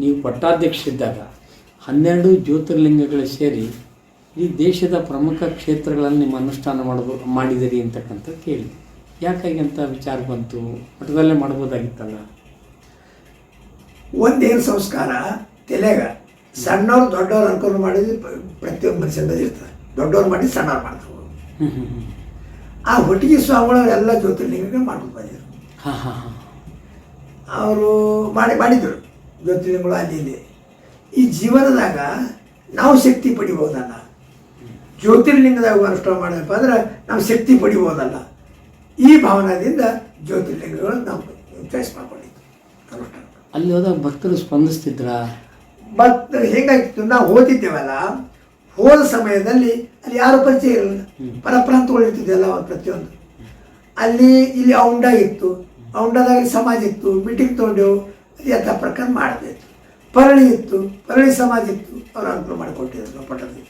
ನೀವು ಪಟ್ಟಾಧ್ಯಕ್ಷರಿದ್ದಾಗ 12 ಜ್ಯೋತಿರ್ಲಿಂಗಗಳು ಸೇರಿ ಈ ದೇಶದ ಪ್ರಮುಖ ಕ್ಷೇತ್ರಗಳಲ್ಲಿ ನಿಮ್ಮ ಅನುಷ್ಠಾನ ಮಾಡಿದಿರಿ ಅಂತಕ್ಕಂಥ ಕೇಳಿ ಯಾಕಾಗಿ ಅಂತ ವಿಚಾರ ಬಂತು? ಮಠದಲ್ಲೇ ಮಾಡ್ಬೋದಾಗಿತ್ತಲ್ಲ. ಒಂದೇನು ಸಂಸ್ಕಾರ ತಲೆಗ ಸಣ್ಣವ್ರು ದೊಡ್ಡವ್ರು ಅನ್ಕೊಂಡು ಮಾಡಿದ್ರೆ ಪ್ರತಿಯೊಂದು ಮನುಷ್ಯನ ಇರ್ತದೆ. ದೊಡ್ಡವ್ರು ಮಾಡಿ ಸಣ್ಣವ್ರು ಮಾಡ್ತಾರೆ. ಆ ಒಟ್ಟಿಗೆ ಸ್ವಾಮಿಗಳು ಎಲ್ಲ ಜ್ಯೋತಿರ್ಲಿಂಗಗಳು ಮಾಡ್ಕೊಂಡು ಬಂದಿದ್ರು. ಅವರು ಮಾಡಿದರು ಜ್ಯೋತಿರ್ಲಿಂಗಗಳು ಅಲ್ಲಿ ಇಲ್ಲಿ. ಈ ಜೀವನದಾಗ ನಾವು ಶಕ್ತಿ ಪಡಿಬೋದಲ್ಲ, ಜ್ಯೋತಿರ್ಲಿಂಗದಾಗ ಅನುಷ್ಠಾನ ಮಾಡಪ್ಪ ಅಂದ್ರೆ ನಾವು ಶಕ್ತಿ ಪಡಿಬೋದಲ್ಲ. ಈ ಭಾವನಾದಿಂದ ಜ್ಯೋತಿರ್ಲಿಂಗಗಳು ನಾವು ಚಾಯ್ಸ್ ಮಾಡ್ಕೊಂಡಿದ್ದು ಅನುಷ್ಠಾನ. ಅಲ್ಲಿ ಹೋದಾಗ ಭಕ್ತರು ಸ್ಪಂದಿಸ್ತಿದ್ರ? ಭಕ್ತರು ಹೇಗಾಗ್ತಿತ್ತು, ನಾವು ಓದಿದ್ದೇವಲ್ಲ, ಹೋದ ಸಮಯದಲ್ಲಿ ಅಲ್ಲಿ ಯಾರು ಪರಿಚಯ ಇರಲಿಲ್ಲ. ಪರಪ್ರಾಂತಗಳು ಇರ್ತಿದ್ದೆಲ್ಲ ಪ್ರತಿಯೊಂದು. ಅಲ್ಲಿ ಇಲ್ಲಿ ಔಂಡಾಗಿತ್ತು, ಔಂಡಾದಾಗ ಸಮಾಜ ಇತ್ತು, ಮೀಟಿಂಗ್ ತೊಗೊಂಡೆವು, ಅದು ಯಥ ಪ್ರಕಾರ ಮಾಡಬೇಕು. ಪರಳಿ ಇತ್ತು, ಪರಳಿ ಸಮಾಜ ಇತ್ತು, ಅವ್ರು ಅನುಕೂಲ ಮಾಡಿಕೊಟ್ಟಿದ್ರು ಪಟ್ಟಣದಲ್ಲಿ.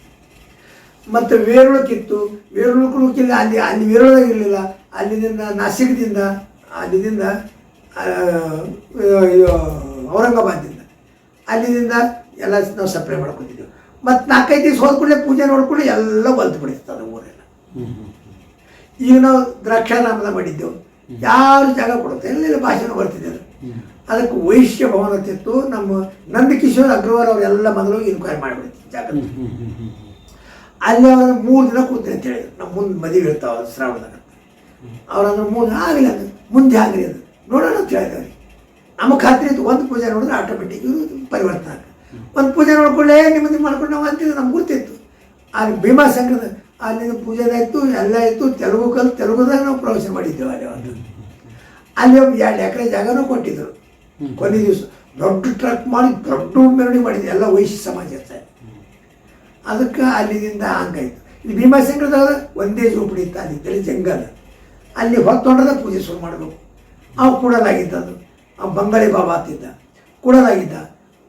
ಮತ್ತು ವೇರುಳಕ್ಕಿತ್ತು, ವೇರುಳಕ್ಕಿಲ್ಲ, ಅಲ್ಲಿ ವೇರುಳದಾಗ ಇರಲಿಲ್ಲ. ಅಲ್ಲಿಂದ ನಾಸಿಕದಿಂದ, ಅಲ್ಲಿಂದ ಔರಂಗಾಬಾದಿಂದ, ಅಲ್ಲಿಂದ ಎಲ್ಲ ನಾವು ಸಪ್ಲೈ ಮಾಡ್ಕೊತಿದ್ದೆವು. ಮತ್ತು 4-5 ದಿವಸ ಹೋದ ಕೂಡಲೇ ಪೂಜೆ ನೋಡ್ಕೊಂಡು ಎಲ್ಲ ಹೊಲ್ತು ಬಿಡಿಸ್ತದೆ ಊರೆಲ್ಲ. ಈಗ ನಾವು ದ್ರಾಕ್ಷಾರಾಮದ ಮಾಡಿದ್ದೆವು, ಯಾರು ಜಾಗ ಕೊಡುತ್ತೆ, ಎಲ್ಲೆಲ್ಲ ಭಾಷೆನೂ ಬರ್ತಿದ್ದರು. ಅದಕ್ಕೆ ವೈಶ್ಯ ಭವನ ಅಂತಿತ್ತು. ನಮ್ಮ ನಂದಕಿಶೋರ್ ಅಗ್ರವಾಲ್ ಅವರೆಲ್ಲ ಮೊದಲು ಇನ್ಕ್ವೈರಿ ಮಾಡಿಬಿಡ್ತೀವಿ ಜಾಗ. ಅಲ್ಲಿ ಅವರು 3 ದಿನ ಕೂತೀನಿ ಅಂತ ಹೇಳಿದ್ರು. ನಮ್ಮ ಮುಂದೆ ಮದುವೆ ಇರ್ತಾವೆ ಶ್ರಾವಣದಾಗ. ಅವ್ರಂದ್ರೆ 3 ದಿನ ಆಗಲಿ ಅಂದ್ರೆ ಮುಂದೆ ಆಗಲಿ ಅದು ನೋಡೋಣ ಅಂತ ಹೇಳಿದವ್ರಿಗೆ. ನಮ್ಮ ಖಾತ್ರಿ ಇತ್ತು, ಒಂದು ಪೂಜೆ ನೋಡಿದ್ರೆ ಆಟೋಮೆಟಿಕ್ ಪರಿವರ್ತನೆ ಆಗ. ಒಂದು ಪೂಜೆ ನೋಡ್ಕೊಳ್ಳೇ ನಿಮ್ಮದು ಮಾಡ್ಕೊಂಡು ನಾವು ಅಂತಿದ್ದು ನಮ್ಗೆ ಗುರ್ತಿತ್ತು. ಅಲ್ಲಿ ಭೀಮಾಶಂಕರದ ಅಲ್ಲಿಂದ ಪೂಜೆದಾಯಿತು, ಎಲ್ಲ ಇತ್ತು. ತೆಲುಗುದಾಗ ನಾವು ಪ್ರವೇಶ ಮಾಡಿದ್ದೇವೆ. ಅಲ್ಲಿ ಒಂದು 2 ಎಕರೆ ಜಾಗನೂ ಕೊಟ್ಟಿದ್ದರು. ಕೊನೆ ದಿವಸ ದೊಡ್ಡ ಟ್ರಕ್ ಮಾಡಿ ದೊಡ್ಡ ಮೆರವಣಿಗೆ ಮಾಡಿದ್ವಿ, ಎಲ್ಲ ವೈಶ್ಯ ಸಮಾಜ ಇರ್ತಾರೆ. ಅದಕ್ಕೆ ಅಲ್ಲಿಂದ ಹಂಗಾಯ್ತು. ಇಲ್ಲಿ ಭೀಮಾಶಂಕರದಾಗ ಒಂದೇ ಜೋಪಡಿ ಇತ್ತು, ಅಲ್ಲಿದ್ದಲ್ಲಿ ಜಂಗಲ್. ಅಲ್ಲಿ ಹೊತ್ತೊಂಡದ ಪೂಜೆ ಶುರು ಮಾಡಬೇಕು. ಅವು ಕೂಡಲಾಗಿದ್ದದು. ಅವು ಬಂಗಾಳಿ ಬಾಬಾ ಅಂತಿದ್ದ, ಕೂಡಲಾಗಿದ್ದ.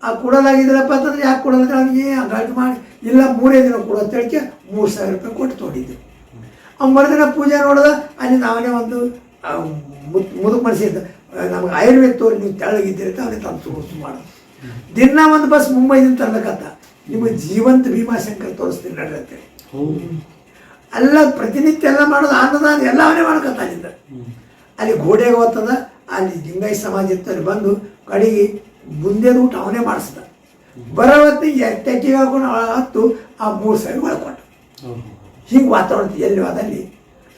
ಆ ಕೂಡಲಾಗಿದ್ರಪ್ಪ ಅಂತಂದ್ರೆ ಯಾಕೆ ಕೊಡೋದಂದ್ರೆ ಅವನಿಗೆ ಹಂಗಾಗಿ ಮಾಡಿ ಇಲ್ಲ 3 ದಿನ ಕೊಡೋ ಅಂತೇಳಿಕೆ 3,000 ರೂಪಾಯಿ ಕೊಟ್ಟು ತೊಗೊಂಡಿದ್ದೆ. ಅವ್ನು ಮರುದಿನ ಪೂಜೆ ನೋಡಿದ. ಅಲ್ಲಿ ನಾವೇ ಒಂದು ಮುದುಕು ಮನಸ್ಸಿದ್ದ, ನಮಗೆ ಆಯುರ್ವೇದ ತೋರಿ ನೀವು ತೆಳಗಿದ್ದೀರಿ ಅಂತ ಅವನಿಗೆ ತಂದು ತೋರಿಸು ಮಾಡೋದು. ದಿನ ಒಂದು ಬಸ್ ಮುಂಬೈದಿಂದ ತರ್ಬೇಕಂತ, ನಿಮಗೆ ಜೀವಂತ ಭೀಮಾಶಂಕರ್ ತೋರಿಸ್ತೀನಿ ನಡ್ರಿ ಅಂತೇಳಿ. ಎಲ್ಲ ಪ್ರತಿನಿತ್ಯ ಎಲ್ಲ ಮಾಡೋದು, ಅನ್ನದಾನ ಎಲ್ಲ ಅವನೇ ಮಾಡ್ಕೊತ. ಅಲ್ಲಿಂದ ಅಲ್ಲಿ ಗೋಡೆಗೆ ಹೋಗ್ತದ. ಅಲ್ಲಿ ಲಿಂಗಾಯತ ಸಮಾಜ ಇತ್ತು, ಅಲ್ಲಿ ಬಂದು ಕಡೆಗೆ ಮುಂದೆದು ಊಟ ಅವನೇ ಮಾಡಿಸ್ದ. ಬರೋ ಹೊತ್ತಿಗೆ ಟೆಕ್ಕಿಗೆ ಹಾಕೊಂಡು ಹತ್ತು ಆ 3,000 ಒಳಕೊಟ್ಟ. ಹಿಂಗೆ ವಾತಾವರಣ ಎಲ್ಲಿ ಅದಲ್ಲಿ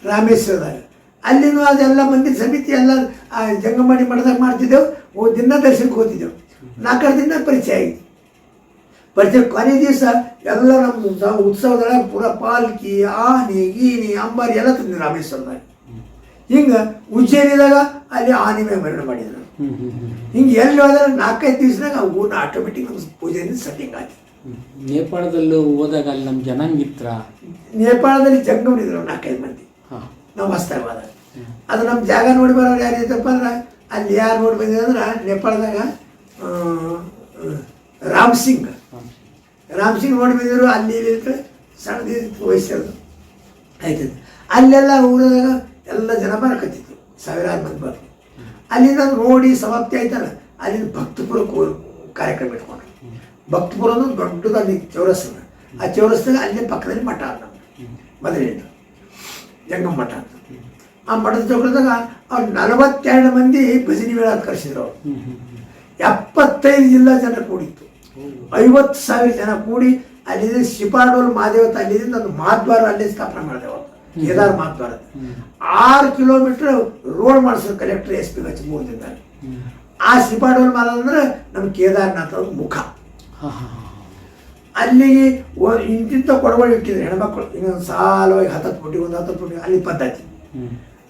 ರಾಮೇಶ್ವರದಾಗ. ಅಲ್ಲಿನೂ ಅದೆಲ್ಲ ಮಂದಿ ಸಮಿತಿ ಎಲ್ಲ ಜಂಗಮಣಿ ಮಠದಾಗ ಮಾಡ್ತಿದ್ದೆವು. ದಿನ ದರ್ಶನಕ್ಕೆ ಹೋಗ್ತಿದ್ದೆವು. 4 ದಿನ ಪರಿಚಯ ಆಗಿತ್ತು. ಪರಿಚಯ ಕೊನೆ ದಿವಸ ಎಲ್ಲ ನಮ್ಮ ಉತ್ಸವದೊಳಗೆ ಪೂರ ಪಾಲ್ಕಿ, ಆನೆ, ಗೀನಿ, ಅಂಬಾರಿ ಎಲ್ಲ ತಂದಿದ್ರು ರಾಮೇಶ್ವರದಾಗ. ಹಿಂಗೆ ಉಜ್ಜಯಿನಿದಾಗ ಅಲ್ಲಿ ಆನೆ ಮೇಲೆ ಮೆರವಣಿಗೆ ಮಾಡಿದ್ರು. ಹಿಂಗೆ ಎಲ್ಲಿ ಹೋದ್ರೆ 4-5 ದಿವಸದಾಗ ಆ ಊರಿನ ಆಟೋಮೆಟಿಕ್ ನಮ್ಮ ಪೂಜೆಯಿಂದ ಸೆಟ್ಟಿಂಗ್ ಆಗಿ. ನೇಪಾಳದಲ್ಲೂ ಹೋದಾಗ ಅಲ್ಲಿ ನಮ್ಮ ಜನಾಂಗಿತ್ರ ನೇಪಾಳದಲ್ಲಿ ಜಂಗಮನಿದ್ರು 4-5 ಮಂದಿ. ನಾವು ಹೊಸ್ತಾಗ ಹೋದಾಗ ಅದು ನಮ್ಮ ಜಾಗ ನೋಡಿ ಬರೋರು ಯಾರು ಇದ್ದಪ್ಪ ಅಂದ್ರೆ ಅಲ್ಲಿ ಯಾರು ನೋಡಿ ಬಂದಿದೆ ಅಂದ್ರೆ ನೇಪಾಳದಾಗ ರಾಮ್ ಸಿಂಗ್ ನೋಡಿ ಬಂದಿದ್ರು. ಅಲ್ಲಿ ಸಣ್ಣದಿ ವಯಸ್ಸದು ಆಯ್ತದೆ. ಅಲ್ಲೆಲ್ಲ ಊರದಾಗ ಎಲ್ಲ ಜನ ಬರಕತ್ತಿತ್ತು, ಸಾವಿರಾರು ಮಂದಿ ಬರ್ತದೆ. ಅಲ್ಲಿಂದ ನೋಡಿ ಸಮಾಪ್ತಿ ಆಯ್ತಲ್ಲ, ಅಲ್ಲಿಂದ ಭಕ್ತಪುರಕ್ಕೆ ಕಾರ್ಯಕ್ರಮ ಇಟ್ಕೊಂಡ್ರು. ಭಕ್ತಪುರ ಅನ್ನೋದು ದೊಡ್ಡದಲ್ಲಿ ಚೌರಸ್ತಾನ. ಆ ಚೌರಸ್ತಾಗ ಅಲ್ಲೇ ಪಕ್ಕದಲ್ಲಿ ಮಠ ಅದ ನಮ್ಗೆ ಮೊದಲಿಂದ ಜಂಗಮ ಮಠ ಅಂತ. ಆ ಮಠದ ಚೌಕದಾಗ ಅವ್ರು 42 ಮಂದಿ ಭಜನಿ ಮೇಳ ಕರೆಸಿದ್ರು. ಅವರು 75 ಜಿಲ್ಲಾ ಜನ ಕೂಡಿತ್ತು. 50,000 ಜನ ಕೂಡಿ ಅಲ್ಲಿಂದ ಶಿಪಾಡೋಲ್ ಮಾದೇವತ ಅಲ್ಲಿಂದ ಒಂದು ಮಹಾದ್ವಾರ ಅಲ್ಲೇ ಸ್ಥಾಪನೆ ಮಾಡಿದೆವು. ಕೇದಾರ್ ಮಹಾದ್ವಾರ 6 ಕಿಲೋಮೀಟರ್ ರೋಡ್ ಮಾಡಿಸೋದು ಕಲೆಕ್ಟರ್ SP ಹಚ್ಚಿ 3 ದಿನದಲ್ಲಿ. ಆ ಶಿಪಾಡೋಲ್ ಮಾಡೋದಂದ್ರೆ ನಮ್ಮ ಕೇದಾರ್ನಾಥ ಮುಖ. ಅಲ್ಲಿಗೆ ಇಂತಿಂತ ಕೊಡಗಳು ಇಟ್ಟಿದ್ರು ಹೆಣ್ಮಕ್ಳು. ಇನ್ನೊಂದು ಸಾಲವಾಗಿ 10 ಫುಟಿಗೆ ಒಂದು 10 ಫುಟಿಗೆ ಅಲ್ಲಿ ಪದ್ಧತಿ.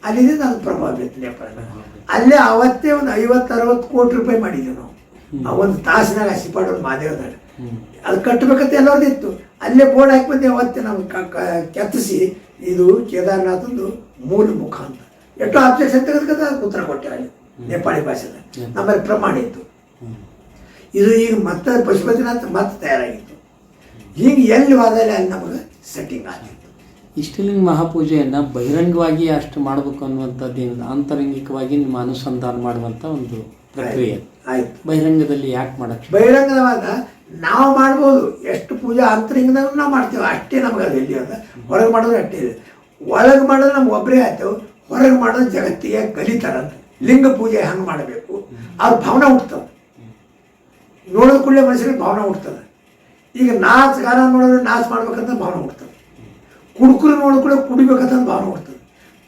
ಅಲ್ಲಿಂದ ಅದು ಪ್ರಭಾವ ಬೀಳ್ತು ನೇಪಾಳ. ಅಲ್ಲೇ ಅವತ್ತೇ ಒಂದು 50-60 ಕೋಟಿ ರೂಪಾಯಿ ಮಾಡಿದ್ದೀವಿ ನಾವು. ಆ ಒಂದು ತಾಸಿನಾಗ ಆ ಶಿಪಾಡೋಲ್ ಮಾದೇವದಾಗ ಅದು ಕಟ್ಟಬೇಕಂತ ಎಲ್ಲರದಿತ್ತು. ಅಲ್ಲೇ ಬೋರ್ಡ್ ಹಾಕಿ ಬಂದು ಅವತ್ತೇ ನಾವು ಕೆತ್ತಿಸಿ ಇದು ಕೇದಾರ್ನಾಥಂದು ಮೂಲ ಮುಖ ಅಂತ ಎಷ್ಟು ಆಬ್ಜೆಕ್ಷನ್ ತೆಗೆದುಕೊಂಡ ಉತ್ತರ ಕೊಟ್ಟೆ ಅಲ್ಲಿ ನೇಪಾಳಿ ಭಾಷೆದ. ನಮ್ಮಲ್ಲಿ ಪ್ರಮಾಣ ಇತ್ತು. ಇದು ಈಗ ಮತ್ತೆ ಪಶುಪತಿನಾಥ ಮತ್ತೆ ತಯಾರಾಗಿತ್ತು. ಹಿಂಗೆ ಎಲ್ಲಿ ಹೋದಲ್ಲಿ ಅಲ್ಲಿ ನಮಗೆ ಸೆಟ್ಟಿಂಗ್ ಆಗಿತ್ತು. ಇಷ್ಟಲಿಂಗ ಮಹಾಪೂಜೆಯನ್ನು ಬಹಿರಂಗವಾಗಿ ಅಷ್ಟು ಮಾಡಬೇಕು ಅನ್ನುವಂಥದ್ದು ಆಂತರಂಗಿಕವಾಗಿ ನಿಮ್ಮ ಅನುಸಂಧಾನ ಮಾಡುವಂಥ ಒಂದು ಪ್ರಕ್ರಿಯೆ. ಆಯ್ತು. ಬಹಿರಂಗದಲ್ಲಿ ಯಾಕೆ ಮಾಡಕ್ಕೆ? ಬಹಿರಂಗದವಾಗ ನಾವು ಮಾಡ್ಬೋದು, ಎಷ್ಟು ಪೂಜಾ ಅಂತರಿಂಗದಾಗ ನಾವು ಮಾಡ್ತೀವಿ, ಅಷ್ಟೇ ನಮ್ಗೆ ಅದು ಎಲ್ಲಿ ಅದ. ಹೊರಗೆ ಮಾಡೋದು ಅಷ್ಟೇ ಇದೆ. ಒಳಗೆ ಮಾಡೋದು ನಮ್ಗೆ ಒಬ್ಬರೇ ಆಯ್ತು, ಹೊರಗೆ ಮಾಡೋದು ಜಗತ್ತಿಗೆ ಕಲಿತಾರಂತ. ಲಿಂಗ ಪೂಜೆ ಹೆಂಗೆ ಮಾಡಬೇಕು ಅವ್ರ ಭಾವನೆ ಹುಡ್ತದೆ. ನೋಡೋದು ಕೂಡಲೇ ಮನುಷ್ಯರಿಗೆ ಭಾವನೆ ಹುಡ್ತದೆ. ಈಗ ನಾಚ್ ಗಾನ ನೋಡಿದ್ರೆ ನಾಚ್ ಮಾಡ್ಬೇಕಂತ ಭಾವನೆ ಹುಡ್ತದೆ. ಕುಡುಕರು ನೋಡೋ ಕೂಡ ಕುಡಿಬೇಕಂತ ಭಾವನೆ ಹುಡ್ತದೆ.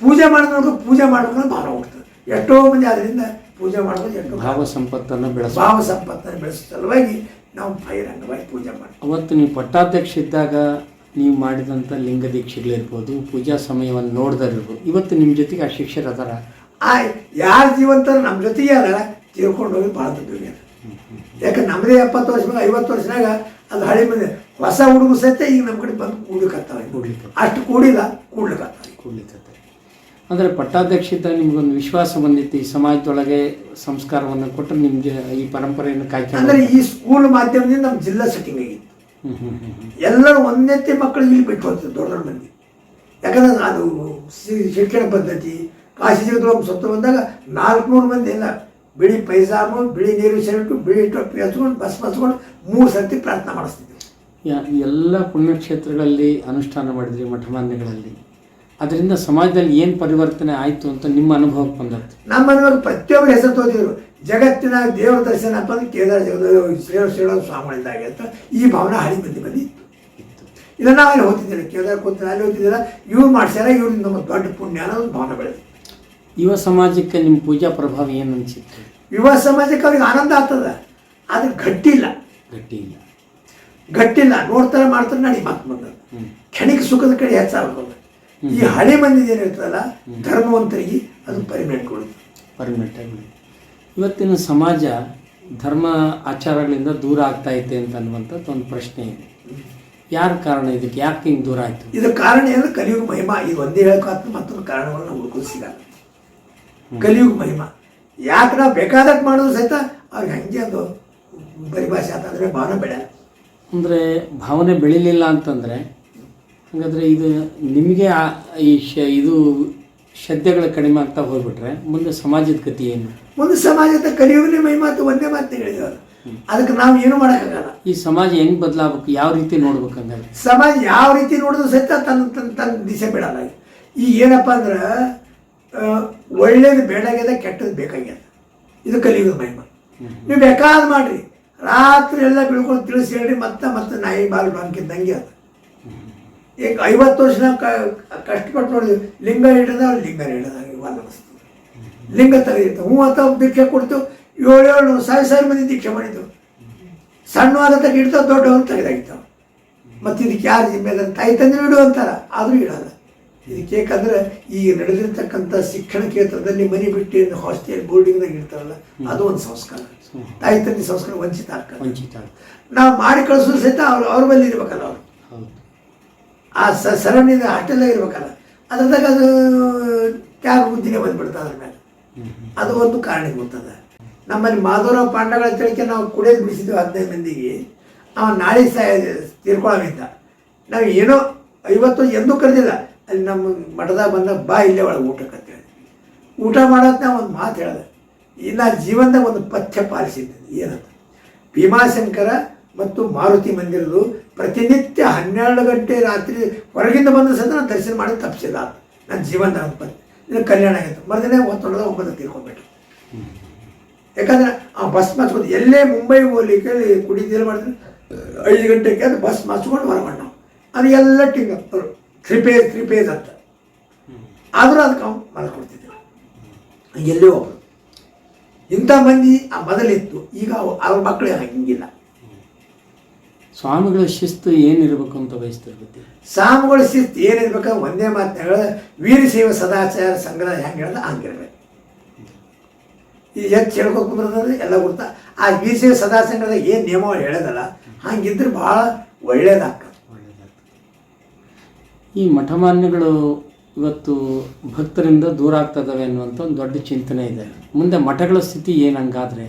ಪೂಜೆ ಮಾಡೋದು ನೋಡಿದ್ರೆ ಪೂಜೆ ಮಾಡ್ಬೇಕಂತ ಭಾವನೆ ಹುಡ್ತದೆ. ಎಷ್ಟೋ ಮಂದಿ ಅದರಿಂದ ಪೂಜೆ ಮಾಡೋದು ಎಷ್ಟೋ ಭಾವ ಸಂಪತ್ತನ್ನು ಬೆಳೆಸೋ ಸಲುವಾಗಿ ನಾವು ಬಹಿರಂಗವಾಗಿ ಪೂಜೆ ಮಾಡ್ತೀವಿ. ಅವತ್ತು ನೀವು ಪಟ್ಟಾಧ್ಯಕ್ಷ ಇದ್ದಾಗ ನೀವು ಮಾಡಿದಂಥ ಲಿಂಗ ದೀಕ್ಷೆಗಳಿರ್ಬೋದು, ಪೂಜಾ ಸಮಯವನ್ನು ನೋಡಿದರಿರ್ಬೋದು, ಇವತ್ತು ನಿಮ್ಮ ಜೊತೆಗೆ ಆ ಶಿಕ್ಷರು ಅದಾರ? ಯಾರ ಜೀವಂತ ನಮ್ಮ ಜೊತೆಗೆ ಅಲ್ಲ, ತಿಳ್ಕೊಂಡು ಹೋಗಿ ಭಾಳ ದೊಡ್ಡ. ಯಾಕಂದ್ರೆ ನಮ್ಮದೇ 70 ವರ್ಷ 50 ವರ್ಷನಾಗ ಅದು ಹಳೆ ಮಂದಿ ಹೊಸ ಹುಡುಗರು ಸಹಿತ ಈಗ ನಮ್ಮ ಕಡೆ ಬಂದು ಕೂಡ್ಲಿಕ್ಕೆ ಅಷ್ಟು ಕೂಡಿಲ್ಲ, ಕೂಡ್ಲಿಕ್ಕೆ. ಅಂದರೆ ಪಟ್ಟಾಧ್ಯಕ್ಷ ಇದ್ದಾಗ ನಿಮ್ಗೊಂದು ವಿಶ್ವಾಸ ಬಂದಿತ್ತು, ಈ ಸಮಾಜದೊಳಗೆ ಸಂಸ್ಕಾರವನ್ನು ಕೊಟ್ಟು ನಿಮಗೆ ಈ ಪರಂಪರೆಯನ್ನು ಕಾಯ್ಕೊಂಡು. ಅಂದರೆ ಈ ಸ್ಕೂಲ್ ಮಾಧ್ಯಮದಿಂದ ನಮ್ಮ ಜಿಲ್ಲಾ ಸೆಟ್ಟಿಂಗ್ ಆಗಿತ್ತು. ಎಲ್ಲರೂ ಒಂದೆತ್ತೆ ಮಕ್ಕಳಿಗೆ ಇಲ್ಲಿ ಬಿಟ್ಟು ಹೋಗ್ತದೆ ದೊಡ್ಡ ದೊಡ್ಡ ಮಂದಿ. ಯಾಕಂದ್ರೆ ಅದು ಶಿಕ್ಷಣ ಪದ್ಧತಿ ಕಾಶಿಜಗದೊಳಗೆ ಸತ್ತು ಬಂದಾಗ 400 ಮಂದಿ ಎಲ್ಲ ಬಿಳಿ ಪೈಜಾಮು, ಬಿಳಿ ನೀರು ಶರ್ಟು, ಬಿಳಿ ಟೊಪ್ಪಿ ಹಚ್ಕೊಂಡು ಬಸ್ ಹಚ್ಕೊಂಡು 3 ಸರ್ತಿ ಪ್ರಾರ್ಥನೆ ಮಾಡಿಸ್ತಿದ್ವಿ. ಎಲ್ಲ ಪುಣ್ಯಕ್ಷೇತ್ರಗಳಲ್ಲಿ ಅನುಷ್ಠಾನ ಮಾಡಿದ್ರಿ, ಮಠಮಾನ್ಯಗಳಲ್ಲಿ. ಅದರಿಂದ ಸಮಾಜದಲ್ಲಿ ಏನು ಪರಿವರ್ತನೆ ಆಯಿತು ಅಂತ ನಿಮ್ಮ ಅನುಭವಕ್ಕೆ ಬಂದದ್ದು? ನಮ್ಮ ಅನುಭವ ಪ್ರತಿಯೊಬ್ಬರು ಹೆಸರು ತೋದಿದ್ರು. ಜಗತ್ತಿನಾಗ ದೇವರ ದರ್ಶನ ಅಂತ ಅಂದ್ರೆ ಕೇದಾರ ಶ್ರೀರಾಮ ಸ್ವಾಮಿಗಳಿದ್ದಾಗೆ ಅಂತ ಈ ಭಾವನೆ ಹಳಿ ಬಂದಿತ್ತು. ಇಲ್ಲ ನಾವು ಅಲ್ಲಿ ಹೋಗ್ತಿದ್ದಿಲ್ಲ, ಕೇದಾರ ಕೂತಿಲ್ಲ, ಅಲ್ಲಿ ಹೋಗ್ತಿದ್ದಿಲ್ಲ. ಇವ್ರು ಮಾಡ್ಸ್ಯಾರ, ಇವ್ರಿಂದ ನಮ್ಮ ದೊಡ್ಡ ಪುಣ್ಯ ಅನ್ನೋ ಒಂದು ಭಾವನೆ ಬೆಳೆದಿತ್ತು. ಯುವ ಸಮಾಜಕ್ಕೆ ನಿಮ್ಮ ಪೂಜಾ ಪ್ರಭಾವ ಏನು ಅನಿಸಿತ್ತು? ಯುವ ಸಮಾಜಕ್ಕೆ ಅವ್ರಿಗೆ ಆನಂದ ಆಗ್ತದ, ಆದ್ರೆ ಗಟ್ಟಿಲ್ಲ. ನೋಡ್ತಾರೆ ಮಾಡ್ತಾರೆ, ನಡಿ ಮಾತು ಬಂದ ಕ್ಷಣಿಕ ಸುಖದ ಕಡೆ ಹೆಚ್ಚಾಗ್ತದೆ. ಈ ಹಳೆ ಮಂದಿ ಏನಿರ್ತದಲ್ಲ ಧರ್ಮವಂತರಿಗೆ ಅದು ಪರ್ಮನೆಂಟ್ ಆಗಿ. ಇವತ್ತಿನ ಸಮಾಜ ಧರ್ಮ ಆಚಾರಗಳಿಂದ ದೂರ ಆಗ್ತಾ ಐತೆ ಅಂತ ಅನ್ನುವಂಥದ್ದು ಒಂದು ಪ್ರಶ್ನೆ ಇದೆ. ಯಾರ ಕಾರಣ ಇದಕ್ಕೆ? ಯಾಕೆ ಹಿಂಗೆ ದೂರ ಆಯಿತು? ಇದಕ್ಕೆ ಕಾರಣ ಏನಂದ್ರೆ ಕಲಿಯುಗ ಮಹಿಮಾ. ಇದು ಒಂದೇ ಹೇಳೋಕ್ಕಾಗ್ತದೆ, ಮತ್ತೊಂದು ಕಾರಣವನ್ನು ನಾವು ಹುಡುಕೋದು ಸಿಗಲ್ಲ. ಕಲಿಯುಗ ಮಹಿಮಾ ಯಾಕೆ ನಾವು ಬೇಕಾದಕ್ಕೆ ಮಾಡೋದು ಸಹಿತ ಅವ್ರಿಗೆ ಹಂಗೆ ಅದು ಪರಿಭಾಷೆ ಅಂತಂದರೆ ಭಾವನೆ ಬೆಳೆಯಲ್ಲ. ಅಂದರೆ ಭಾವನೆ ಬೆಳಿಲಿಲ್ಲ ಅಂತಂದರೆ ಹಾಗಾದರೆ ಇದು ನಿಮಗೆ ಇದು ಶ್ರದ್ಧೆಗಳು ಕಡಿಮೆ ಆಗ್ತಾ ಹೋಗ್ಬಿಟ್ರೆ ಮುಂದೆ ಸಮಾಜದ ಗತಿ ಏನು? ಮುಂದೆ ಸಮಾಜದ ಕಲಿಯುಗನೇ ಮಹಿಮಾತು ಒಂದೇ ಮಾತು ಹೇಳಿದವರು. ಅದಕ್ಕೆ ನಾವು ಏನು ಮಾಡೋಕ್ಕಾಗಲ್ಲ. ಈ ಸಮಾಜ ಹೆಂಗೆ ಬದಲಾಗಬೇಕು, ಯಾವ ರೀತಿ ನೋಡ್ಬೇಕು? ಹಂಗಾದ್ರೆ ಸಮಾಜ ಯಾವ ರೀತಿ ನೋಡಿದ್ರು ಸಹಿತ ತನ್ನ ದಿಶೆ ಬಿಡಲ್ಲ. ಈಗ ಏನಪ್ಪ ಅಂದ್ರೆ ಒಳ್ಳೇದು ಬೇಡಾಗ್ಯದ, ಕೆಟ್ಟದ್ದು ಬೇಕಾಗ್ಯದ. ಇದು ಕಲಿಯುಗದ ಮಹಿಮಾ. ನೀವು ಬೇಕಾದ ಮಾಡ್ರಿ, ರಾತ್ರಿ ಎಲ್ಲ ಬೀಳ್ಕೊಂಡು ತಿಳಿಸಿ ಹೇಳ್ರಿ, ಮತ್ತೆ ನಾಯಿ ಬಾಲ್ ಬಾಂಕಿದ್ದಂಗೆ ಅದು. ಈಗ 50 ವರ್ಷ ಕಷ್ಟಪಟ್ಟು ನೋಡಿದ್ವಿ, ಲಿಂಗ ಹಿಡಿದ ಅವ್ರು ಲಿಂಗ ಹಿಡಿದಾಗ ವಾದನಿಸ್ತದೆ. ಲಿಂಗ ತೆಗೆದಿತ್ತು ಅಂತ ದೀಕ್ಷೆ ಕೊಡ್ತು. 7,000 ಮಂದಿ ದೀಕ್ಷೆ ಮಾಡಿದ್ದು. ಸಣ್ಣವಾದ ಇಡ್ತಾವ, ದೊಡ್ಡವರು ತೆಗೆದಾಗಿತ್ತಾವ. ಮತ್ತು ಇದಕ್ಕೆ ಯಾರು ಜಿಮ್ಮೆದಾರ? ತಾಯಿ ತಂದೆ ಇಡು ಅಂತಾರ, ಆದರೂ ಇಡಲ್ಲ. ಇದಕ್ಕೆ ಏಕೆಂದ್ರೆ ಈಗ ನಡೆದಿರ್ತಕ್ಕಂಥ ಶಿಕ್ಷಣ ಕ್ಷೇತ್ರದಲ್ಲಿ ಮನೆ ಬಿಟ್ಟು ಹಾಸ್ಟೆಲ್ ಬೋರ್ಡಿಂಗ್ದಾಗ ಇರ್ತಾರಲ್ಲ, ಅದು ಒಂದು ಸಂಸ್ಕಾರ. ತಾಯಿ ತಂದೆ ಸಂಸ್ಕಾರ ವಂಚಿತ ಆಗ್ತದೆ. ನಾವು ಮಾಡಿ ಕಳಿಸೋದು ಸಹಿತ ಅವ್ರ ಬಳಿ ಇರ್ಬೇಕಲ್ಲ. ಅವರು ಆ ಸರಣಿಂದ ಹಾಸ್ಟೆಲ್ದಾಗ ಇರ್ಬೇಕಲ್ಲ, ಅದ್ರದಾಗ ಅದು ತ್ಯಾಗ ಬುದ್ಧಿನೇ ಬಂದ್ಬಿಡ್ತದೆ ಅದ್ರ ಮೇಲೆ. ಅದು ಒಂದು ಕಾರಣ ಗೊತ್ತದ. ನಮ್ಮಲ್ಲಿ ಮಾಧವರಾವ್ ಪಾಂಡಗಳ ತಿಳಿಕೆ ನಾವು ಕುಡಿಯೋದು ಬಿಡಿಸಿದ್ವಿ 15 ಮಂದಿಗೆ. ಅವ ನಾಳೆ ತೀರ್ಕೊಳ್ಳೋವಿದ್ದ. ನಾವು ಏನೋ 50 ಎಂದೂ ಕರೆದಿಲ್ಲ. ಅಲ್ಲಿ ನಮ್ಮ ಮಠದಾಗ ಬಂದಾಗ ಬಾ ಇಲ್ಲೇ ಒಳಗೆ ಊಟಕ್ಕೆ ಅಂತೇಳಿ ಊಟ ಮಾಡೋದು ನಾವು ಒಂದು ಮಾತು ಹೇಳಿದೆ. ಇನ್ನು ಜೀವನದಾಗ ಒಂದು ಪಥ್ಯ ಪಾಲಿಸಿದ್ದೆ. ಏನಂತ, ಭೀಮಾಶಂಕರ ಮತ್ತು ಮಾರುತಿ ಮಂದಿರದು ಪ್ರತಿನಿತ್ಯ 12 ಗಂಟೆ ರಾತ್ರಿ ಹೊರಗಿಂದ ಬಂದ ಸಹ ನಾನು ದರ್ಶನ ಮಾಡಿ ತಪ್ಪಿಸಿಲ್ಲ. ನನ್ನ ಜೀವನದಾಗ ಒಂದು ಪಥ್ಯ. ಇನ್ನು ಕಲ್ಯಾಣ ಆಗಿತ್ತು. ಮರುದಿನ 9 ತೀರ್ಕೊಂಡ್ಬಿಟ್ಟು. ಯಾಕಂದ್ರೆ ಆ ಬಸ್ ಮಾಚ್ಕೊಂಡು ಎಲ್ಲೇ ಮುಂಬೈ ಹೋಗ್ಲಿಕ್ಕೆ ಕುಡಿದಿಲ್ಲ ಮಾಡಿದ್ರೆ 5 ಗಂಟೆಗೆ ಅದು ಬಸ್ ಮಾಚ್ಕೊಂಡು ಹೊರಗೊಂಡು ನಾವು ಅದು ಎಲ್ಲ ಟಿಂಗ್ ಅವರು 3 ಪೇಜ್ ಅಂತ. ಆದರೂ ಅದಕ್ಕೆ ಅವ್ನು ಮಾಡ್ಕೊಡ್ತಿದ್ದೇವೆ. ಎಲ್ಲೇ ಒಬ್ಬರು ಇಂಥ ಮಂದಿ ಆ ಮೊದಲಿತ್ತು. ಈಗ ಅವ್ರ ಮಕ್ಕಳು ಹಂಗಿಲ್ಲ. ಸ್ವಾಮಿಗಳ ಶಿಸ್ತು ಏನಿರ್ಬೇಕು ಅಂತ ಬಯಸ್ತಿರ್ಬೇಕು. ಸ್ವಾಮಿಗಳ ಶಿಸ್ತು ಏನಿರ್ಬೇಕಂದ್ರೆ ಒಂದೇ ಮಾತು ಹೇಳಿದ್ರೆ ವೀರಶೈವ ಸದಾಚಾರ ಸಂಗ್ರಹ ಹೆಂಗೆ ಹೇಳಿದ್ರೆ ಹಂಗಿರ್ಬೇಕು. ಈ ಹೆಚ್ಚು ಹೇಳ್ಕೊಬರ್ತದೆ ಎಲ್ಲ ಗೊತ್ತಾ. ಆ ವೀರಶೈವ ಸದಾಚಾರದ ಏನು ನಿಯಮಗಳು ಹೇಳೋದಲ್ಲ, ಹಂಗಿದ್ರೆ ಭಾಳ ಒಳ್ಳೇದಾಗ್ತದೆ. ಈ ಮಠಮಾನ್ಯಗಳು ಇವತ್ತು ಭಕ್ತರಿಂದ ದೂರ ಆಗ್ತದವೆ ಅನ್ನುವಂಥ ಒಂದು ದೊಡ್ಡ ಚಿಂತನೆ ಇದೆ. ಮುಂದೆ ಮಠಗಳ ಸ್ಥಿತಿ ಏನಂಗಾದ್ರೆ?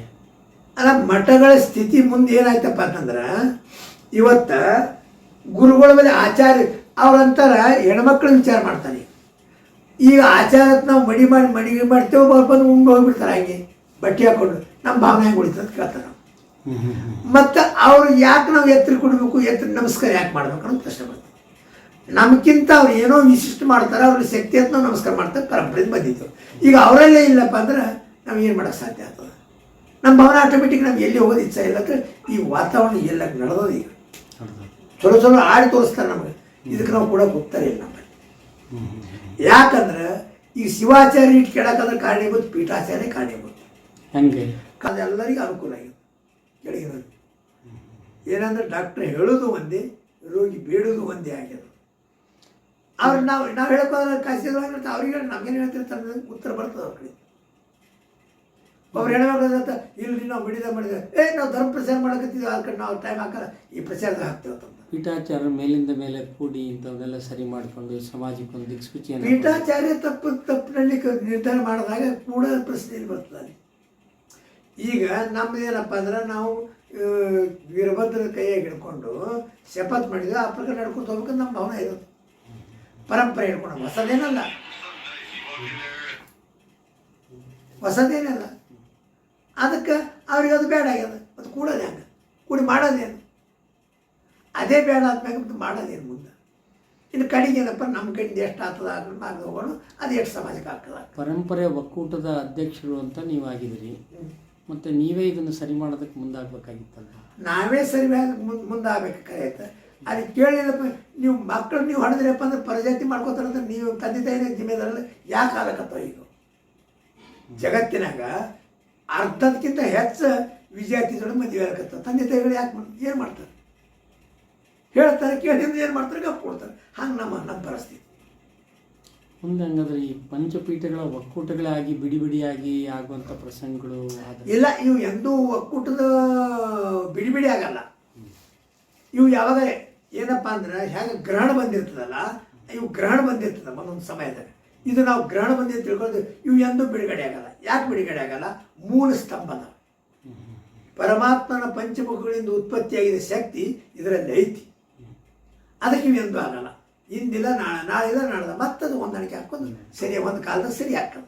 ಅಲ್ಲ, ಮಠಗಳ ಸ್ಥಿತಿ ಮುಂದೆ ಏನಾಯ್ತಪ್ಪ ಅಂತಂದ್ರೆ, ಇವತ್ತು ಗುರುಗಳ ಮೇಲೆ ಆಚಾರ್ಯ ಅವ್ರಂತಾರ ಹೆಣ್ಮಕ್ಳು ವಿಚಾರ ಮಾಡ್ತಾರೆ. ಈಗ ಆಚಾರಕ್ಕೆ ನಾವು ಮಡಿ ಮಾಡ್ತೇವೆ, ಬಂದು ಉಂಡು ಹೋಗ್ಬಿಡ್ತಾರೆ. ಹಾಗೆ ಬಟ್ಟೆ ಹಾಕ್ಕೊಂಡು ನಮ್ಮ ಭಾವನೆ ಹೆಂಗೆ ಉಳಿತದೆ ಅಂತ ಕೇಳ್ತಾರೆ ನಾವು. ಮತ್ತು ಅವ್ರು ಯಾಕೆ ನಾವು ಎತ್ತರ ಕೊಡಬೇಕು, ಎತ್ತರ ನಮಸ್ಕಾರ ಯಾಕೆ ಮಾಡ್ಬೇಕು ಅನ್ನೋ ಪ್ರಶ್ನೆ ಬರ್ತದೆ. ನಮಗಿಂತ ಅವ್ರು ಏನೋ ವಿಶಿಷ್ಟ ಮಾಡ್ತಾರೆ, ಅವ್ರಿಗೆ ಶಕ್ತಿ ಅಂತ ನಾವು ನಮಸ್ಕಾರ ಮಾಡ್ತಾರೆ, ಪರಂಪರೆಯಿಂದ ಬಂದಿತ್ತು. ಈಗ ಅವರಲ್ಲೇ ಇಲ್ಲಪ್ಪ ಅಂದ್ರೆ ನಾವು ಏನು ಮಾಡೋಕ್ಕೆ ಸಾಧ್ಯ ಆಗ್ತದೆ? ನಮ್ಮ ಭಾವನೆ ಆಟೋಮೆಟಿಕ್ ನಮ್ಗೆ ಎಲ್ಲಿ ಹೋಗೋದು ಇಚ್ಛೆ ಇಲ್ಲ ಅಂದ್ರೆ ಈ ವಾತಾವರಣ ಎಲ್ಲ ನಡೆದೋದು. ಈಗ ಚಲೋ ಚಲೋ ಆಡಿ ತೋರಿಸ್ತಾರೆ ನಮಗೆ, ಇದಕ್ಕೆ ನಾವು ಕೂಡ ಹೋಗ್ತಾರೆ ಇಲ್ಲ ನಮ್ಮಲ್ಲಿ. ಯಾಕಂದ್ರೆ ಈಗ ಶಿವಾಚಾರ್ಯ ಇಟ್ಟು ಕೇಳೋಕ್ಕಾದ್ರೆ ಕಾರಣೀಭೂತ ಪೀಠಾಚಾರ್ಯ ಕಾರಣೀಭೂತ. ಹಂಗೆ ಅದೆಲ್ಲರಿಗೂ ಅನುಕೂಲ ಆಗಿದೆ ಕೆಳಗಿರೋದು. ಏನಂದ್ರೆ ಡಾಕ್ಟ್ರ್ ಹೇಳೋದು ಒಂದೇ, ರೋಗಿ ಬೇಡೋದು ಒಂದೇ ಆಗ್ಯದ. ಅವ್ರು ನಾವು ಹೇಳೋಕ್ಕೋದ್ರೆ ಕಾಯಿಸಿದ್ರು ಅವ್ರಿಗೆ ನಮಗೇನು ಹೇಳ್ತಿರ್ತಾರೆ ಉತ್ತರ ಬರ್ತದೆ ಅವ್ರ ಕಡೆ. ಅವ್ರು ಹೇಳಬೇಕಾದಂತ ಇಲ್ರಿ ನಾವು ಮಾಡಿದೆ ನಾವು ಧರ್ಮ ಪ್ರಚಾರ ಮಾಡಕತ್ತಿದ್ವಿ, ಆ ಕಡೆ ನಾವು ಟೈಮ್ ಹಾಕಲ್ಲ ಈ ಪ್ರಚಾರದ ಹಾಕ್ತೇವೆ ಅಂತ. ಪೀಠಾಚಾರ್ಯ ಮೇಲಿಂದ ಮೇಲೆ ಕೂಡಿ ಇಂಥವನ್ನೆಲ್ಲ ಸರಿ ಮಾಡಿಕೊಂಡು ಸಮಾಜಕ್ಕೊಂದು ದಿಕ್ಸೂಚಿಯನ್ನು. ಪೀಠಾಚಾರ್ಯ ತಪ್ಪಿನಲ್ಲಿ ನಿರ್ಧಾರ ಮಾಡಿದಾಗ ಕೂಡ ಪ್ರಶ್ನೆಯಲ್ಲಿ ಬರ್ತದೆ. ಈಗ ನಮ್ಮದೇನಪ್ಪ ಅಂದ್ರೆ ನಾವು ವೀರಭದ್ರ ಕೈಯಾಗಿ ಹಿಡ್ಕೊಂಡು ಶಪಥ ಮಾಡಿದ್ವಿ, ಆ ಪ್ರಕಾರ ನಡ್ಕೊಂಡು ಹೋಗ್ಬೇಕಂತ ನಮ್ಮ ಭಾವನೆ ಇರೋದು. ಪರಂಪರೆ ಹಿಡ್ಕೊಂಡು ಹೊಸದೇನಲ್ಲ. ಅದಕ್ಕೆ ಅವ್ರಿಗೆ ಅದು ಬೇಡ ಆಗ್ಯದ. ಅದು ಕೂಡೋದು ಹೆಂಗೆ, ಕೂಡಿ ಮಾಡೋದೇನು? ಅದೇ ಬೇಡ ಆದ್ಮ್ಯಾಗ ಮತ್ತು ಮಾಡೋದೇನು ಮುಂದೆ? ಇನ್ನು ಕಡೆಗೆ ಏನಪ್ಪ ನಮ್ಮ ಕಡೆಯಿಂದ ಎಷ್ಟು ಆಗ್ತದೆ ಆಗ ಹೋಗೋಣ, ಅದು ಎಷ್ಟು ಸಮಾಜಕ್ಕೆ ಆಗ್ತದೆ. ಪರಂಪರೆ ಒಕ್ಕೂಟದ ಅಧ್ಯಕ್ಷರು ಅಂತ ನೀವು ಆಗಿದ್ರಿ, ಮತ್ತು ನೀವೇ ಇದನ್ನು ಸರಿ ಮಾಡೋದಕ್ಕೆ ಮುಂದಾಗಬೇಕಾಗಿತ್ತಲ್ಲ? ನಾವೇ ಸರಿ ಮುಂದಾಗಬೇಕು ಕರೆಯುತ್ತೆ. ಅದಕ್ಕೆ ಕೇಳಿಲ್ಲಪ್ಪ, ನೀವು ಮಕ್ಕಳು ನೀವು ಹೊಡೆದ್ರಪ್ಪ ಅಂದ್ರೆ ಪರಜಾತಿ ಮಾಡ್ಕೋತಾರಂದ್ರೆ ನೀವು ತಂದೆ ತಾಯಿನ ಜಿಮ್ಮೆದಾರಲ್ಲಿ ಯಾಕೆ ಆಗಕತ್ತವ? ಈಗ ಜಗತ್ತಿನಾಗ ಅರ್ಧದಕ್ಕಿಂತ ಹೆಚ್ಚು ವಿಜಾತಿದೊಳಗೆ ಮದುವೆ ಆಗಕತ್ತ. ತಂದೆ ತಾಯಿಗಳು ಯಾಕೆ ಏನು ಮಾಡ್ತಾರೆ? ಹೇಳ್ತಾರೆ, ಕೇಳಿದ್ರೆ ಏನು ಮಾಡ್ತಾರೆ, ಗಪ್ ಕೊಡ್ತಾರೆ. ಹಂಗೆ ನಮ್ಮ ಪರಿಸ್ಥಿತಿ. ಮುಂದೆ ಹಂಗಾದ್ರೆ ಈ ಪಂಚಪೀಠಗಳ ಒಕ್ಕೂಟಗಳೇ ಆಗಿ ಬಿಡಿ ಬಿಡಿಯಾಗಿ ಆಗುವಂಥ ಪ್ರಸಂಗಗಳು ಇಲ್ಲ. ಇವು ಎಂದೂ ಒಕ್ಕೂಟದ ಬಿಡಿ ಬಿಡಿ ಆಗಲ್ಲ. ಇವು ಯಾವಾಗ ಏನಪ್ಪ ಅಂದ್ರೆ ಹೇಗೆ ಗ್ರಹಣ ಬಂದಿರ್ತದಲ್ಲ, ಇವು ಗ್ರಹಣ ಬಂದಿರ್ತದೆ ಒಂದೊಂದು ಸಮಯದಾಗ. ಇದು ನಾವು ಗ್ರಹಣ ಬಂದಿದ್ದು ತಿಳ್ಕೊಂಡು ಇವು ಎಂದೂ ಬಿಡುಗಡೆ ಆಗಲ್ಲ. ಯಾಕೆ ಬಿಡುಗಡೆ ಆಗಲ್ಲ? ಮೂಲ ಸ್ತಂಭದ ಪರಮಾತ್ಮನ ಪಂಚಮುಖಗಳಿಂದ ಉತ್ಪತ್ತಿಯಾಗಿದ್ದ ಶಕ್ತಿ ಇದರಲ್ಲಿ ಐತಿ. ಅದಕ್ಕೆ ಇವು ಎಂದೂ ಆಗಲ್ಲ. ಇಂದಿಲ್ಲ ನಾಳಿಲ್ಲ ನಾಳ್ದ ಮತ್ತದು ಹೊಂದಾಣಿಕೆ ಹಾಕೊಂಡು ಸರಿ ಒಂದು ಕಾಲದಾಗ ಸರಿ ಹಾಕೋದು.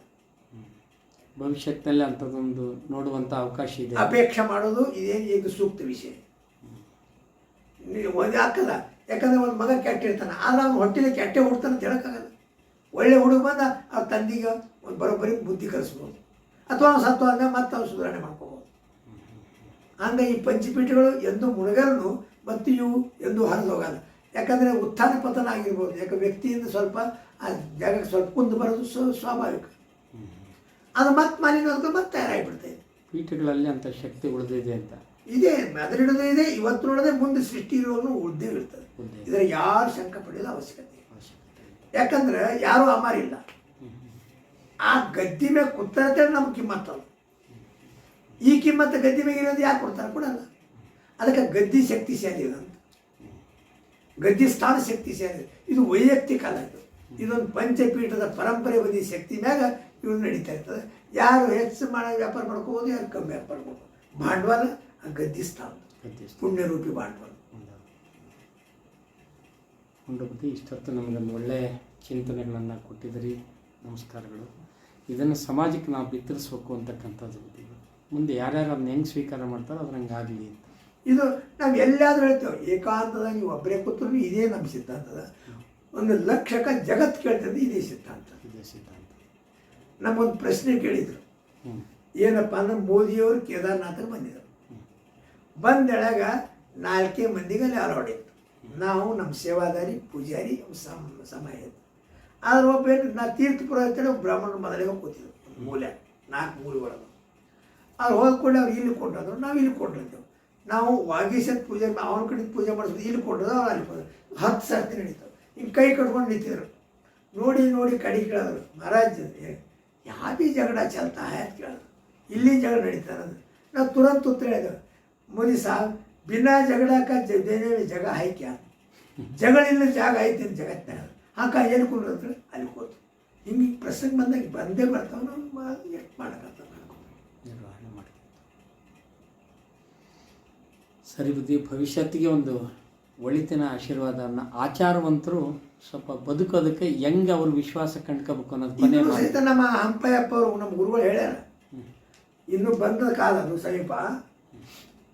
ಭವಿಷ್ಯದಲ್ಲಿ ಅಂಥದ್ದೊಂದು ನೋಡುವಂಥ ಅವಕಾಶ ಇದೆ. ಅಪೇಕ್ಷೆ ಮಾಡೋದು ಇದೇನು ಈಗ ಸೂಕ್ತ ವಿಷಯ. ಒಂದು ಹಾಕಲ್ಲ. ಯಾಕಂದ್ರೆ ಒಂದು ಮಗ ಕೆಟ್ಟಿರ್ತಾನೆ, ಆದ್ರೆ ಅವ್ನು ಹೊಟ್ಟೆಲಿ ಕೆಟ್ಟೆ ಹುಡ್ತಾನೆ ಅಂತ ಹೇಳೋಕ್ಕಾಗಲ್ಲ. ಒಳ್ಳೆ ಹುಡುಗ ಬಂದ ಅವ್ರ ತಂದೆಗೆ ಒಂದು ಬರೋಬ್ಬರಿ ಬುದ್ಧಿ ಕಲಿಸ್ಬೋದು, ಅಥವಾ ಅವ್ನು ಸತ್ತು ಅಂದಾಗ ಮತ್ತೆ ಅವ್ನು ಸುಧಾರಣೆ ಮಾಡ್ಕೋಬೋದು. ಹಂಗೆ ಈ ಪಂಚಪೀಠಗಳು ಎಂದೂ ಮುಳುಗಲ್ನು ಮತ್ತು ಇವು ಎಂದೂ ಹರಿದು ಹೋಗಲ್ಲ. ಯಾಕಂದರೆ ಉತ್ಥಾನ ಪತನ ಆಗಿರ್ಬೋದು. ಯಾಕೆ ವ್ಯಕ್ತಿಯಿಂದ ಸ್ವಲ್ಪ ಆ ಜಾಗಕ್ಕೆ ಸ್ವಲ್ಪ ಕುಂದು ಬರೋದು ಸ್ವಾಭಾವಿಕ. ಅದು ಮತ್ತೆ ಮಾಲಿನ್ಯ ಮತ್ತೆ ತಯಾರಾಗಿಬಿಡ್ತದೆ. ಪೀಠಗಳಲ್ಲಿ ಅಂಥ ಶಕ್ತಿ ಉಳಿದಿದೆ ಅಂತ ಇದೆ, ಅದರಿಡೋದು ಇದೆ. ಇವತ್ತು ನೋಡದೆ ಮುಂದೆ ಸೃಷ್ಟಿ ಇರೋನು ಉದ್ದೇ ಇರ್ತದೆ. ಇದರ ಯಾರು ಶಂಕ ಪಡೆಯೋದು ಅವಶ್ಯಕತೆ. ಯಾಕಂದ್ರೆ ಯಾರೂ ಅಮಾರಿಲ್ಲ. ಆ ಗದ್ದಿ ಮೇಲೆ ಕೂತಾರೆ ನಮ್ಗೆ ಕಿಮ್ಮತ್ತಲ್ಲ. ಈ ಕಿಮ್ಮತ್ತು ಗದ್ದಿ ಮೇಲೆ ಇರೋದು ಯಾರು ಕೊಡ್ತಾರೆ? ಕೊಡಲ್ಲ. ಅದಕ್ಕೆ ಗದ್ದಿ ಶಕ್ತಿಶಾಲಿ ಅಂತ, ಗದ್ದಿ ಸ್ಥಾನ ಶಕ್ತಿಶಾಲಿ. ಇದು ವೈಯಕ್ತಿಕ ಅಲ್ಲ. ಇದೊಂದು ಪಂಚಪೀಠದ ಪರಂಪರೆ ಬಂದಿದ್ದ ಶಕ್ತಿ ಮ್ಯಾಗ ಇವು ನಡೀತಾ ಇರ್ತದೆ. ಯಾರು ಹೆಚ್ಚು ವ್ಯಾಪಾರ ಮಾಡ್ಕೋಬೋದು, ಯಾರು ಕಮ್ಮಿ ವ್ಯಾಪಾರ ಮಾಡ್ಬೋದು. ಭಾಂಡವಾಳ ಆ ಗದ್ದಿ ಸ್ಥಾನ, ಪುಣ್ಯರೂಪಿ ಭಾಂಡವಾಳ. ಬುದ್ಧಿ ಇಷ್ಟೊತ್ತು ನಮಗೊಂದು ಒಳ್ಳೆಯ ಚಿಂತನೆಗಳನ್ನು ಕೊಟ್ಟಿದ್ದೀರಿ. ನಮಸ್ಕಾರಗಳು. ಇದನ್ನು ಸಮಾಜಕ್ಕೆ ನಾವು ಬಿತ್ತರಿಸ್ಬೇಕು ಅಂತಕ್ಕಂಥದ್ದು ಬುದ್ಧಿಗಳು. ಮುಂದೆ ಯಾರ್ಯಾರು ಅದನ್ನ ಹೆಂಗೆ ಸ್ವೀಕಾರ ಮಾಡ್ತಾರೋ ಅದ್ರ ಹಂಗೆ ಆಗಲಿ ಅಂತ. ಇದು ನಾವು ಎಲ್ಲಾದರೂ ಹೇಳ್ತೇವೆ, ಏಕಾಂತದಾಗ ನೀವು ಒಬ್ಬರೇ ಕೂತ್ರು ಇದೇ ನಮ್ಮ ಸಿದ್ಧಾಂತದ. ಒಂದು ಲಕ್ಷಕ ಜಗತ್ತು ಕೇಳ್ತದೆ ಇದೇ ಸಿದ್ಧಾಂತ. ನಮ್ಮೊಂದು ಪ್ರಶ್ನೆ ಕೇಳಿದರು, ಏನಪ್ಪ ಅಂದ್ರೆ ಮೋದಿಯವರು ಕೇದಾರ್ನಾಥಕ್ಕೆ ಬಂದಿದ್ರು. ಬಂದೆಳಗ 4 ಮಂದಿಗೆ ಅಲ್ಲಿ ಅಲೌಡ್ ಇತ್ತು. ನಾವು ನಮ್ಮ ಸೇವಾದಾರಿ ಪೂಜಾರಿ ಸಮಯ ಇತ್ತು. ಆದ್ರೆ ಒಬ್ಬ ನಾ ತೀರ್ಥ ಪುರೋಹಿತರು ಬ್ರಾಹ್ಮಣರು ಮೊದಲಿಗೆ ಕೂತಿದ್ರು ಮೂಲೆ 4 ಮೂಲೆ ಒಳಗೆ. ಅವ್ರು ಹೋಗ್ಕೊಂಡು ಅವ್ರು ಇಲ್ಲಿ ಕೊಂಡ್ರು, ನಾವು ಇಲ್ಲಿ ಕೊಂಡಿರ್ತೇವೆ. ನಾವು ವಾಗೀಶನ ಪೂಜೆ ಅವನ ಕಡೆ ಪೂಜೆ ಮಾಡಿಸ್ಬೋದು, ಇಲ್ಲಿ ಕೊಂಡ್ರು ಅವ್ರು ಅಲ್ಲಿ ಕೊಂಡ್ರು. 10 ಸರ್ತಿ ನಡೀತವೆ. ಹಿಂಗೆ ಕೈ ಕಟ್ಕೊಂಡು ನಿಂತಿದ್ರು. ನೋಡಿ ಕಡೆ ಕೇಳಿದ್ರು, ಮಹಾರಾಜ್ ಯಾವ ಭೀ ಜಗಳ ಚಲ್ತಾ ಅಂತ ಕೇಳಿದ್ರು. ಇಲ್ಲಿ ಜಗಳ ನಡೀತಾರೆ ಅಂದ್ರೆ ನಾವು ತುರಂತ ಉತ್ತರ ಹೇಳಿದೆವು, ಮೋದಿ ಸಾಹಬ್ ಬಿನಾ ಜಗಳಕ ಜಗ ಹಾಯ್ಕೆ ಜಗಳ ಇಲ್ಲ ಜಾಗ ಐತಿ ಅಂತ ಜಗತ್ತಿನಾಗ ಹಾಕ ಎಲ್ಲಿ ಕುಂಡ್ರಂದ್ರೆ ಅಲ್ಲಿ ಕೂತು. ಹಿಂಗೆ ಪ್ರಸಂಗ ಬಂದಾಗ ಬಂದೇ ಬರ್ತಾವೆ. ನಾವು ಎಷ್ಟು ಮಾಡೋಕ್ಕಂತ ನಿರ್ವಹಣೆ ಮಾಡ್ತೀವಿ. ಸರಿ ಬುದ್ಧಿ, ಭವಿಷ್ಯತ್ತಿಗೆ ಒಂದು ಒಳಿತಿನ ಆಶೀರ್ವಾದವನ್ನು ಆಚಾರವಂತರು ಸ್ವಲ್ಪ ಬದುಕೋದಕ್ಕೆ ಹೆಂಗೆ ಅವ್ರ ವಿಶ್ವಾಸ ಕಂಡ್ಕೋಬೇಕು ಅನ್ನೋದು ಸಹಿತ ನಮ್ಮ ಹಂಪಯ್ಯಪ್ಪ ಅವರು ನಮ್ಮ ಗುರುಗಳು ಹೇಳ್ಯಾರ. ಇನ್ನು ಬಂದ ಕಾಲ ಅದು ಸಮೀಪ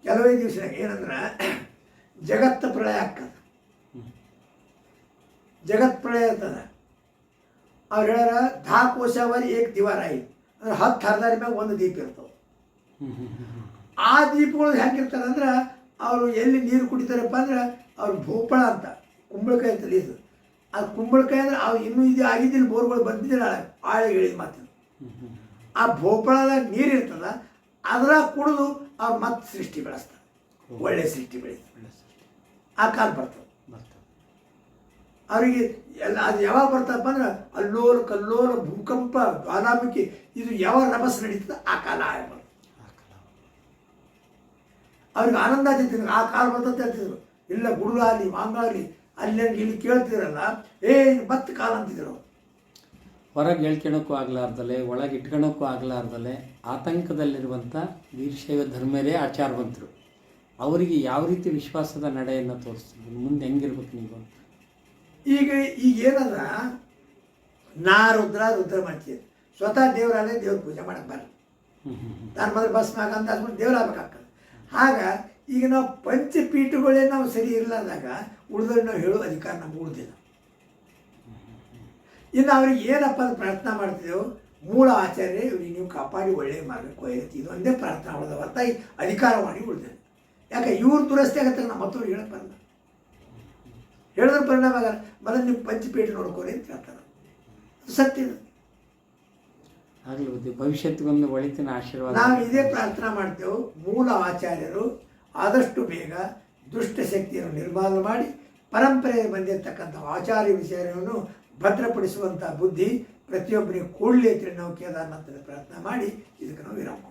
ಕೆಲವೇ ದಿವಸ ಏನಂದ್ರೆ ಜಗತ್ತು ಪ್ರಳಯ ಆಗ್ತದೆ. ಜಗತ್ ಪ್ರಳಯ ಇರ್ತದೆ. ಅವ್ರು ಹೇಳ್ಯಾರ 10 ಕೋಶವರ್ ಏಕ್ ದಿವಾರ ಐತಿ ಅಂದ್ರೆ 10 ಹರದಾರಿ ಮ್ಯಾಗ ಒಂದು ದೀಪ ಇರ್ತವೆ. ಆ ದೀಪಗಳು ಹೆಂಗಿರ್ತಾರೆ ಅಂದ್ರೆ ಅವರು ಎಲ್ಲಿ ನೀರು ಕುಡಿತಾರಪ್ಪ ಅಂದ್ರೆ ಅವ್ರು ಭೋಪಳ ಅಂತ ಕುಂಬಳಕಾಯಿ ಅಂತಲ್ಲಿ ಇದು. ಅದು ಕುಂಬಳಕಾಯಿ ಅಂದ್ರೆ ಅವ್ರು ಇನ್ನೂ ಇದು ಆಗಿದ್ದಿಲ್ಲ, ಬೋರ್ಗಳು ಬಂದಿದ್ದಿಲ್ಲ, ಆಳೆ ಹೇಳಿದ ಮಾತು. ಆ ಭೋಪಳದಾಗ ನೀರು ಇರ್ತದ, ಅದರ ಕುಡಿದು ಅವ್ರು ಮತ್ತೆ ಸೃಷ್ಟಿ ಬೆಳೆಸ್ತಾರೆ, ಒಳ್ಳೆ ಸೃಷ್ಟಿ ಬೆಳೀತಾರೆ. ಆ ಕಾಲ ಬರ್ತದೆ. ಅವರಿಗೆ ಎಲ್ಲ ಅದು ಯಾವಾಗ ಬರ್ತಪ್ಪ ಅಂದ್ರೆ ಅಲ್ಲೋಲ ಕಲ್ಲೋಲ ಭೂಕಂಪ ಜ್ವಾಲಾಮುಖಿ ಇದು ಯಾವಾಗ ರಭಸ ನಡೀತದೆ ಆ ಕಾಲ ಬರ್ತದೆ. ಅವ್ರಿಗೆ ಆನಂದ ಆಗ್ತಿದ್ರು, ಆ ಕಾಲ ಬರ್ತದೆ ಹೇಳ್ತಿದ್ರು. ಇಲ್ಲ ಗುಡುಗಾಗಲಿ ಮಾಂಗಾಗಲಿ ಅಲ್ಲಿ ಇಲ್ಲಿ ಕೇಳ್ತಿರಲ್ಲ, ಮತ್ತೆ ಕಾಲ ಅಂತಿದ್ರು. ಹೊರಗೆ ಹೇಳ್ಕೊಳಕ್ಕೂ ಆಗ್ಲಾರ್ದಲೆ, ಒಳಗೆ ಇಟ್ಕೊಳಕ್ಕೂ ಆಗ್ಲಾರ್ದಲೆ ಆತಂಕದಲ್ಲಿರುವಂಥ ವೀರಶೈವ ಧರ್ಮರೇ ಆಚಾರವಂತರು. ಅವರಿಗೆ ಯಾವ ರೀತಿ ವಿಶ್ವಾಸದ ನಡೆಯನ್ನು ತೋರಿಸ್ತಿದ್ರು, ಮುಂದೆ ಹೆಂಗಿರ್ಬೇಕು ನೀವು? ಈಗ ಏನಂದ್ರೆ ರುದ್ರ ಮಾಡ್ತೀವಿ, ಸ್ವತಃ ದೇವರಾಗಲೇ ದೇವ್ರ ಪೂಜೆ ಮಾಡಕ್ಕೆ ಬರಲ್ಲ. ನಾನು ಮೊದಲು ಬಸ್ ಮ್ಯಾಗ ಅಂತ ಅಂದ್ಬಿಟ್ಟು ದೇವ್ರು ಆಗ್ಬೇಕಾಗ್ತದೆ. ಆಗ ಈಗ ನಾವು ಪಂಚಪೀಠಗಳೇ ನಾವು ಸರಿ ಇರಲಾರ್ದಾಗ ಉಳಿದ್ರೆ ನಾವು ಹೇಳೋ ಅಧಿಕಾರ ನಮ್ಗೆ ಉಳಿದಿಲ್ಲ. ಇನ್ನು ಅವ್ರಿಗೆ ಏನಪ್ಪ ಅಂತ ಪ್ರಾರ್ಥನಾ ಮಾಡ್ತಿದ್ದೆವು, ಮೂಲ ಆಚಾರ್ಯ ಇವ್ರಿಗೆ ನೀವು ಕಾಪಾಡಿ ಒಳ್ಳೆಯ ಮಾಡಬೇಕು ಐತಿ, ಇದು ಒಂದೇ ಪ್ರಾರ್ಥನಾ ಮಾಡೋದು ಹೊರತಾಗಿ ಅಧಿಕಾರ ಮಾಡಿ ಉಳಿದಿಲ್ಲ. ಯಾಕೆ ಇವ್ರು ದುರಸ್ತಿ ಆಗತ್ತೆ, ನಮ್ಮ ಮತ್ತವ್ರು ಹೇಳಕ್ಕೆ ಬರಲ್ಲ. ಹೇಳಿದ್ರೆ ಪರಿಣಾಮ ಆಗಲ್ಲ. ಮೊದಲು ನೀವು ಪಂಚಪೀಠ ನೋಡ್ಕೋರಿ ಅಂತ ಹೇಳ್ತಾರೆ. ಸತ್ಯ ಆಗಲಿ ಭವಿಷ್ಯತ್ತಿಗೊಂದು ಒಳಿತಿನ ಆಶೀರ್ವಾದ. ನಾವು ಇದೇ ಪ್ರಾರ್ಥನಾ ಮಾಡ್ತೇವೆ, ಮೂಲ ಆಚಾರ್ಯರು ಆದಷ್ಟು ಬೇಗ ದುಷ್ಟ ಶಕ್ತಿಯನ್ನು ನಿರ್ಮಾಣ ಮಾಡಿ ಪರಂಪರೆಯಲ್ಲಿ ಬಂದಿರತಕ್ಕಂಥ ಆಚಾರ್ಯ ವಿಚಾರವನ್ನು ಭದ್ರಪಡಿಸುವಂಥ ಬುದ್ಧಿ ಪ್ರತಿಯೊಬ್ಬರಿಗೆ ಕೂಡಲೇ ಅಂತ ನಾವು ಕೇದಾರನಾಥನ ಪ್ರಾರ್ಥನೆ ಮಾಡಿ ಇದಕ್ಕೆ ನಾವು ವಿರಾಮ